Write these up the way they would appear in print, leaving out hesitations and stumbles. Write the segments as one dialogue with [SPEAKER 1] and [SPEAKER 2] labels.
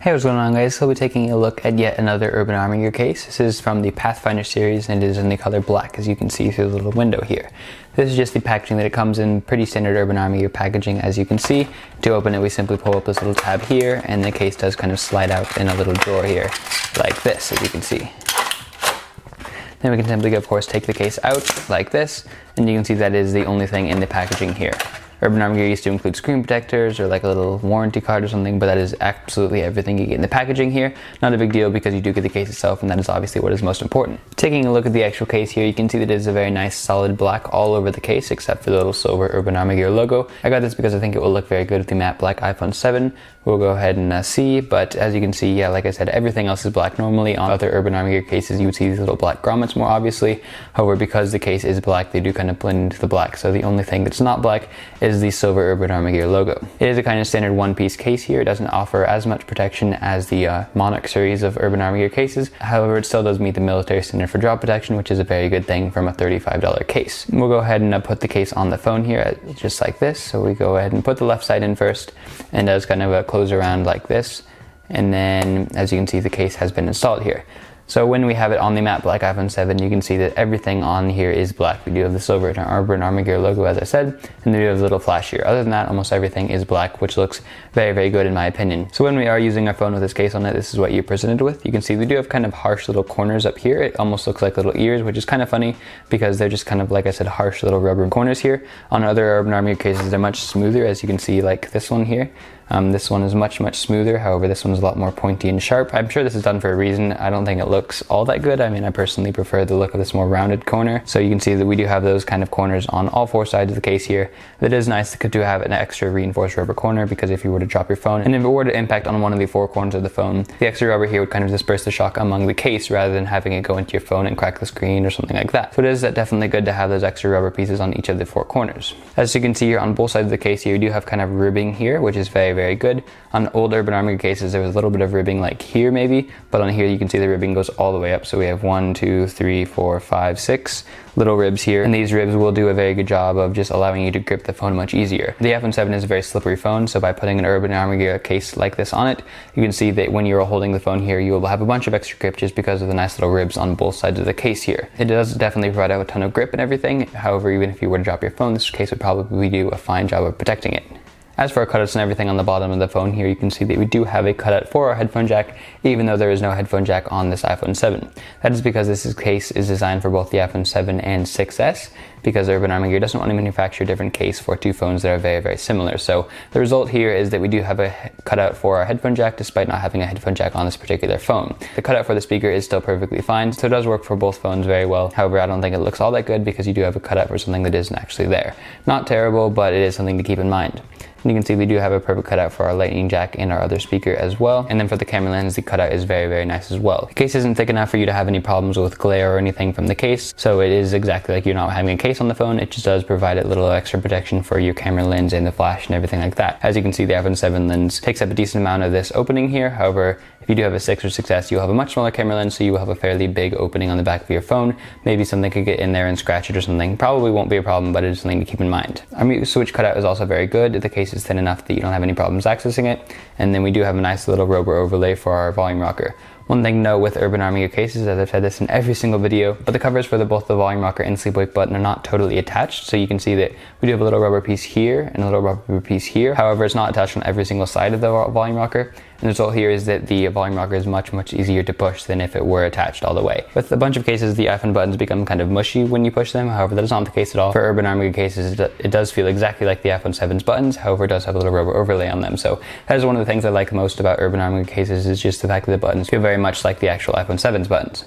[SPEAKER 1] Hey, what's going on, guys? So we'll be taking a look at yet another Urban Army Gear case. This is from the Pathfinder series and it is in the color black, as you can see through the little window here. This is just the packaging that it comes in, pretty standard Urban Army Gear packaging, as you can see. To open it, we simply pull up this little tab here, and the case does kind of slide out in a little drawer here, like this, as you can see. Then we can simply, of course, take the case out like this, and you can see that is the only thing in the packaging here. Urban Army Gear used to include screen protectors or like a little warranty card or something, but that is absolutely everything you get in the packaging here. Not a big deal because you do get the case itself, and that is obviously what is most important. Taking a look at the actual case here, you can see that it is a very nice solid black all over the case except for the little silver Urban Army Gear logo. I got this because I think it will look very good with the matte black iPhone 7. We'll go ahead and see, but as you can see, yeah, like I said, everything else is black. Normally on other Urban Army Gear cases you would see these little black grommets more obviously. However, because the case is black, they do kind of blend into the black, so the only thing that's not black is the silver Urban Army Gear logo. It is a kind of standard one-piece case here. It doesn't offer as much protection as the Monarch series of Urban Army Gear cases. However, it still does meet the military standard for drop protection, which is a very good thing from a $35 case. We'll go ahead and put the case on the phone here just like this. So we go ahead and put the left side in first, and does kind of close around like this. And then, as you can see, the case has been installed here. So when we have it on the matte black iPhone 7, you can see that everything on here is black. We do have the silver Urban Army Gear logo, as I said, and then we have a little flash here. Other than that, almost everything is black, which looks very, very good in my opinion. So when we are using our phone with this case on it, this is what you're presented with. You can see we do have kind of harsh little corners up here. It almost looks like little ears, which is kind of funny because they're just kind of, like I said, harsh little rubber corners here. On other Urban Army Gear cases, they're much smoother, as you can see, like this one here. This one is much smoother. However, this one's a lot more pointy and sharp. I'm sure this is done for a reason. I don't think it looks all that good. I mean, I personally prefer the look of this more rounded corner. So you can see that we do have those kind of corners on all four sides of the case here. It is nice to have an extra reinforced rubber corner, because if you were to drop your phone and if it were to impact on one of the four corners of the phone, the extra rubber here would kind of disperse the shock among the case rather than having it go into your phone and crack the screen or something like that. So it is definitely good to have those extra rubber pieces on each of the four corners. As you can see here on both sides of the case here, you do have kind of ribbing here, which is very, very good. On old Urban Army Gear cases, there was a little bit of ribbing like here maybe, but on here you can see the ribbing goes all the way up. So we have 1, 2, 3, 4, 5, 6 little ribs here, and these ribs will do a very good job of just allowing you to grip the phone much easier. The iPhone 7 is a very slippery phone, so by putting an Urban Army Gear case like this on it, you can see that when you're holding the phone here, you will have a bunch of extra grip just because of the nice little ribs on both sides of the case here. It does definitely provide a ton of grip and everything. However, even if you were to drop your phone, this case would probably do a fine job of protecting it. As for our cutouts and everything on the bottom of the phone here, you can see that we do have a cutout for our headphone jack, even though there is no headphone jack on this iPhone 7. That is because this case is designed for both the iPhone 7 and 6S, because Urban Army Gear doesn't want to manufacture a different case for two phones that are very, very similar. So the result here is that we do have a cutout for our headphone jack, despite not having a headphone jack on this particular phone. The cutout for the speaker is still perfectly fine, so it does work for both phones very well. However, I don't think it looks all that good because you do have a cutout for something that isn't actually there. Not terrible, but it is something to keep in mind. And you can see we do have a perfect cutout for our lightning jack and our other speaker as well. And then for the camera lens, the cutout is very, very nice as well. The case isn't thick enough for you to have any problems with glare or anything from the case, so it is exactly like you're not having a case on the phone. It just does provide a little extra protection for your camera lens and the flash and everything like that. As you can see, the iPhone 7 lens takes up a decent amount of this opening here. However, if you do have a 6 or 6S, you'll have a much smaller camera lens, so you will have a fairly big opening on the back of your phone. Maybe something could get in there and scratch it or something. Probably won't be a problem, but it is something to keep in mind. Our mute switch cutout is also very good. The case is thin enough that you don't have any problems accessing it. And then we do have a nice little rubber overlay for our volume rocker. One thing to note with Urban Army Gear cases, as I've said this in every single video, but the covers for both the volume rocker and sleep wake button are not totally attached. So you can see that we do have a little rubber piece here and a little rubber piece here. However, it's not attached on every single side of the volume rocker. And the result here is that the volume rocker is much easier to push than if it were attached all the way. With a bunch of cases, the iPhone buttons become kind of mushy when you push them. However, that is not the case at all. For Urban Army Gear cases, it does feel exactly like the iPhone 7's buttons. However, it does have a little rubber overlay on them. So that is one of the things I like most about Urban Army Gear cases, is just the fact that the buttons feel very much like the actual iPhone 7's buttons.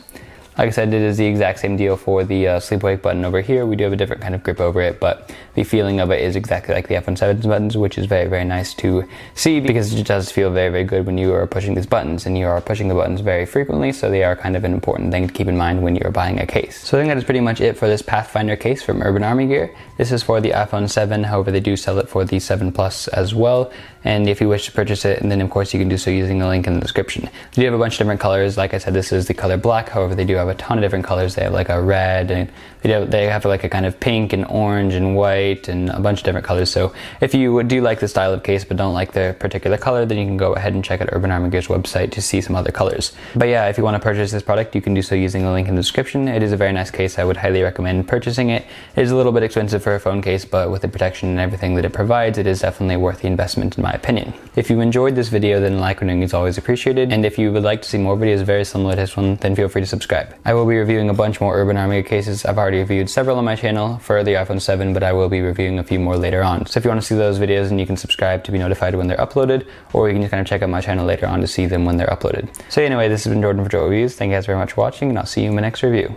[SPEAKER 1] Like I said, it is the exact same deal for the sleep wake button over here. We do have a different kind of grip over it, but the feeling of it is exactly like the iPhone 7's buttons, which is very, very nice to see because it does feel very, very good when you are pushing these buttons, and you are pushing the buttons very frequently, so they are kind of an important thing to keep in mind when you're buying a case. So I think that is pretty much it for this Pathfinder case from Urban Army Gear. This is for the iPhone 7, however they do sell it for the 7 Plus as well, and if you wish to purchase it, and then of course you can do so using the link in the description. They do have a bunch of different colors. Like I said, this is the color black, however they do have have a ton of different colors. They have like a red, and they have like a kind of pink and orange and white and a bunch of different colors. So if you do like the style of case but don't like the particular color, then you can go ahead and check out Urban Armor Gear's website to see some other colors. But yeah, if you want to purchase this product, you can do so using the link in the description. It is a very nice case. I would highly recommend purchasing it. It is a little bit expensive for a phone case, but with the protection and everything that it provides, it is definitely worth the investment in my opinion. If you enjoyed this video, then like rating is always appreciated. And if you would like to see more videos very similar to this one, then feel free to subscribe. I will be reviewing a bunch more Urban Armor Gear cases. I've already reviewed several on my channel for the iPhone 7, but I will be reviewing a few more later on. So if you want to see those videos, then you can subscribe to be notified when they're uploaded, or you can just kind of check out my channel later on to see them when they're uploaded. So anyway, this has been Jordan for Joe Reviews. Thank you guys very much for watching, and I'll see you in my next review.